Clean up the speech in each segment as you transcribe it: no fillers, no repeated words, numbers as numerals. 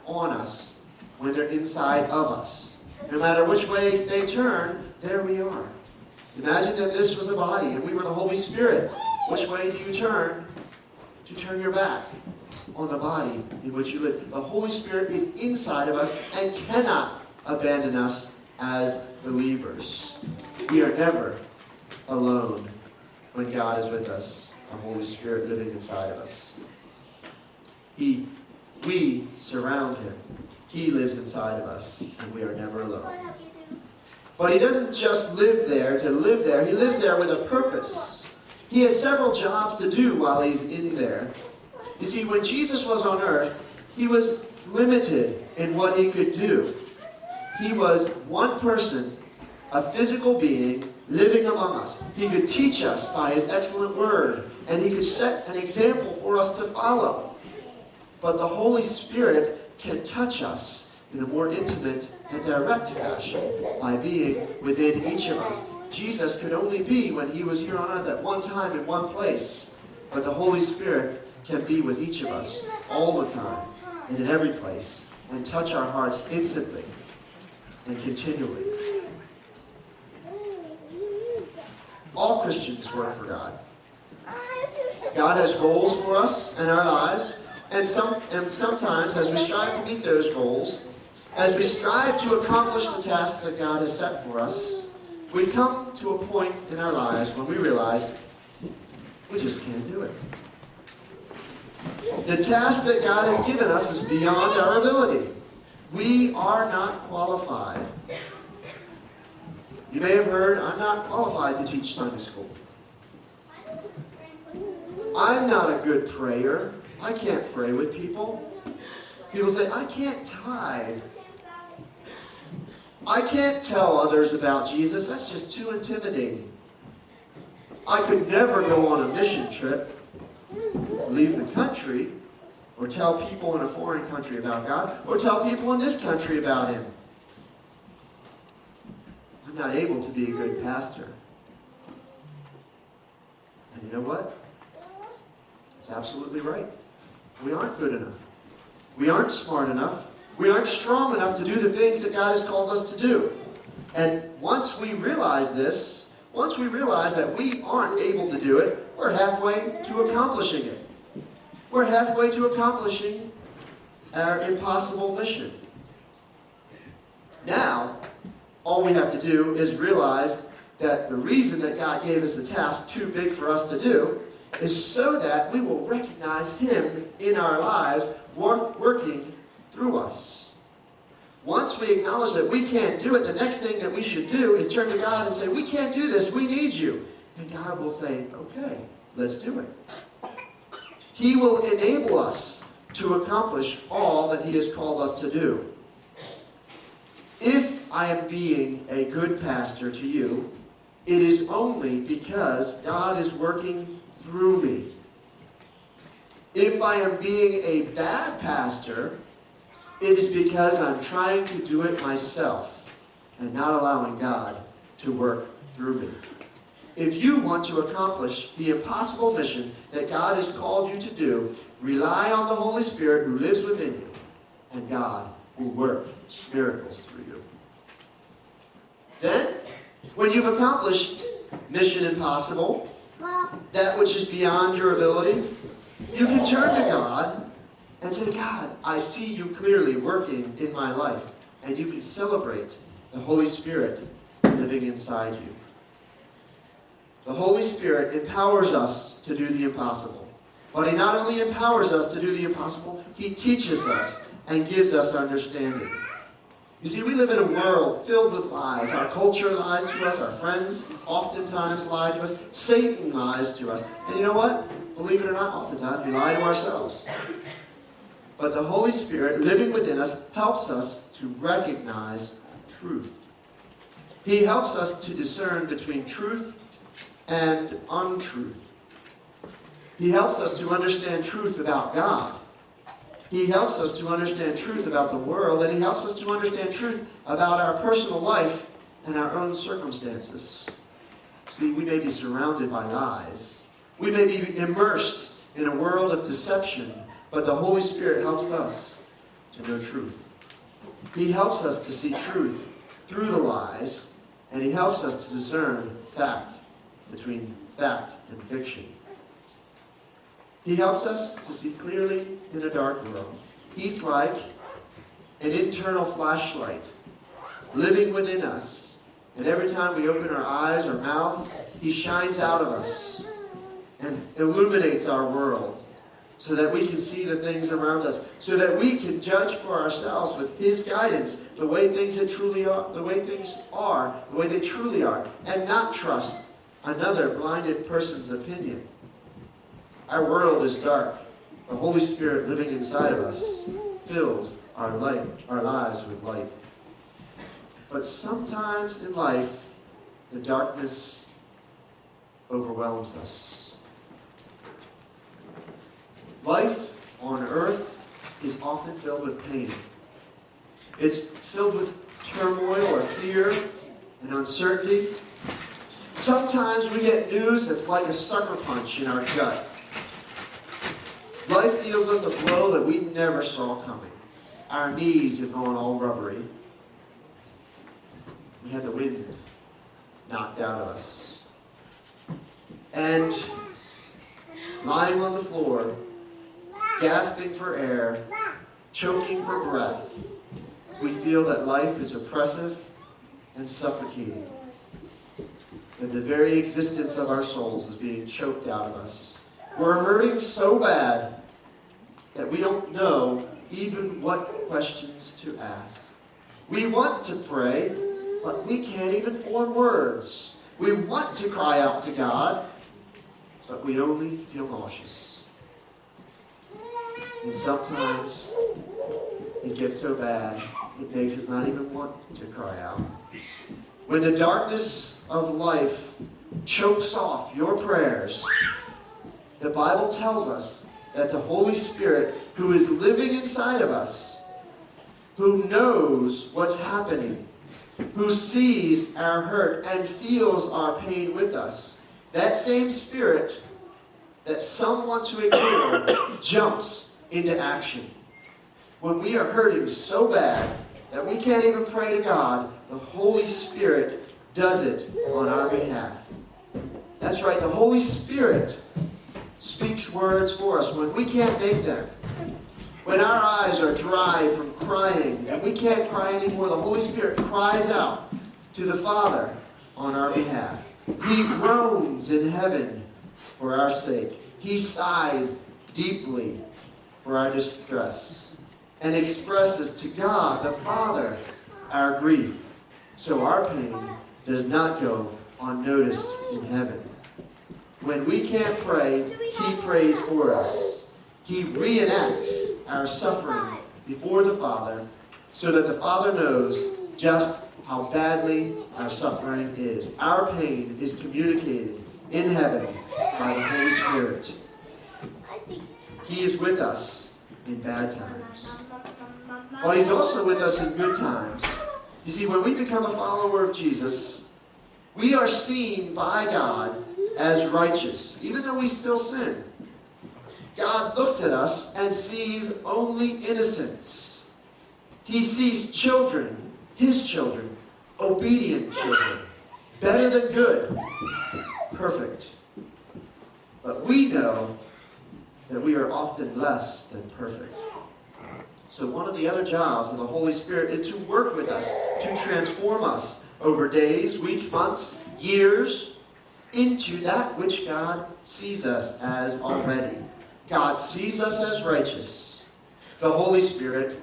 on us when they're inside of us. No matter which way they turn, there we are. Imagine that this was a body and we were the Holy Spirit. Which way do you turn? To turn your back on the body in which you live. The Holy Spirit is inside of us and cannot abandon us as believers. We are never alone when God is with us, the Holy Spirit living inside of us. We surround Him. He lives inside of us, and we are never alone. But He doesn't just live there to live there. He lives there with a purpose. He has several jobs to do while He's in there. You see, when Jesus was on earth, He was limited in what He could do. He was one person, a physical being, living among us. He could teach us by His excellent word, and He could set an example for us to follow. But the Holy Spirit can touch us in a more intimate and direct fashion by being within each of us. Jesus could only be when He was here on earth at one time in one place. But the Holy Spirit can be with each of us all the time and in every place and touch our hearts instantly and continually. All Christians work for God. God has goals for us in our lives, and sometimes as we strive to meet those goals, as we strive to accomplish the tasks that God has set for us, we come to a point in our lives when we realize we just can't do it. The task that God has given us is beyond our ability. We are not qualified. You may have heard, I'm not qualified to teach Sunday school. I'm not a good prayer. I can't pray with people. People say, I can't tithe. I can't tell others about Jesus. That's just too intimidating. I could never go on a mission trip, leave the country, or tell people in a foreign country about God, or tell people in this country about Him. I'm not able to be a good pastor. And you know what? It's absolutely right. We aren't good enough. We aren't smart enough. We aren't strong enough to do the things that God has called us to do. And once we realize this, once we realize that we aren't able to do it, we're halfway to accomplishing it. We're halfway to accomplishing our impossible mission. Now, all we have to do is realize that the reason that God gave us a task too big for us to do is so that we will recognize Him in our lives working through us. Once we acknowledge that we can't do it, the next thing that we should do is turn to God and say, we can't do this, we need you. And God will say, okay, let's do it. He will enable us to accomplish all that He has called us to do. If I am being a good pastor to you, it is only because God is working through me. If I am being a bad pastor, it is because I'm trying to do it myself and not allowing God to work through me. If you want to accomplish the impossible mission that God has called you to do, rely on the Holy Spirit who lives within you, and God will work miracles through you. Then, when you've accomplished mission impossible, that which is beyond your ability, you can turn to God and say, God, I see you clearly working in my life. And you can celebrate the Holy Spirit living inside you. The Holy Spirit empowers us to do the impossible. But He not only empowers us to do the impossible, He teaches us and gives us understanding. You see, we live in a world filled with lies. Our culture lies to us. Our friends oftentimes lie to us. Satan lies to us. And you know what? Believe it or not, oftentimes we lie to ourselves. But the Holy Spirit living within us helps us to recognize truth. He helps us to discern between truth and untruth. He helps us to understand truth about God. He helps us to understand truth about the world, and He helps us to understand truth about our personal life and our own circumstances. See, we may be surrounded by lies. We may be immersed in a world of deception, but the Holy Spirit helps us to know truth. He helps us to see truth through the lies, and he helps us to discern fact between fact and fiction. He helps us to see clearly in a dark world. He's like an internal flashlight living within us. And every time we open our eyes or mouth, he shines out of us and illuminates our world so that we can see the things around us, so that we can judge for ourselves with his guidance the way things truly are, the way things are, the way they truly are, and not trust another blinded person's opinion. Our world is dark. The Holy Spirit living inside of us fills our lives with light. But sometimes in life, the darkness overwhelms us. Life on earth is often filled with pain. It's filled with turmoil or fear and uncertainty. Sometimes we get news that's like a sucker punch in our gut. Life deals us a blow that we never saw coming. Our knees have gone all rubbery. We had the wind knocked out of us. And lying on the floor, gasping for air, choking for breath, we feel that life is oppressive and suffocating. That the very existence of our souls is being choked out of us. We're hurting so bad that we don't know even what questions to ask. We want to pray, but we can't even form words. We want to cry out to God, but we only feel nauseous. And sometimes it gets so bad, it makes us not even want to cry out. When the darkness of life chokes off your prayers, the Bible tells us that the Holy Spirit, who is living inside of us, who knows what's happening, who sees our hurt and feels our pain with us, that same Spirit that some want to ignore jumps into action. When we are hurting so bad that we can't even pray to God, the Holy Spirit does it on our behalf. That's right, the Holy Spirit speaks words for us when we can't make them. When our eyes are dry from crying and we can't cry anymore, the Holy Spirit cries out to the Father on our behalf. He groans in heaven for our sake. He sighs deeply for our distress and expresses to God the Father our grief, so our pain does not go unnoticed in heaven. When we can't pray, he prays for us. He reenacts our suffering before the Father so that the Father knows just how badly our suffering is. Our pain is communicated in heaven by the Holy Spirit. He is with us in bad times, but he's also with us in good times. You see, when we become a follower of Jesus, we are seen by God as righteous, even though we still sin. God looks at us and sees only innocence. He sees children, his children, obedient children, better than good, perfect. But we know that we are often less than perfect. So one of the other jobs of the Holy Spirit is to work with us, to transform us over days, weeks, months, years, into that which God sees us as already. God sees us as righteous. The Holy Spirit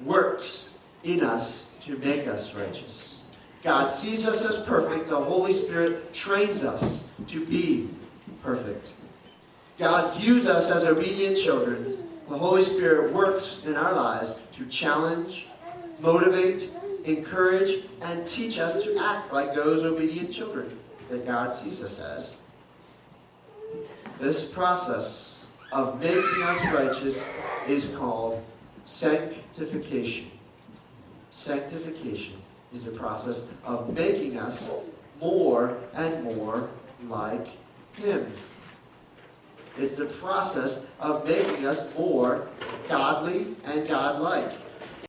works in us to make us righteous. God sees us as perfect. The Holy Spirit trains us to be perfect. God views us as obedient children. The Holy Spirit works in our lives to challenge, motivate, encourage, and teach us to act like those obedient children that God sees us as. This process of making us righteous is called sanctification. Sanctification is the process of making us more and more like him. It's the process of making us more godly and godlike.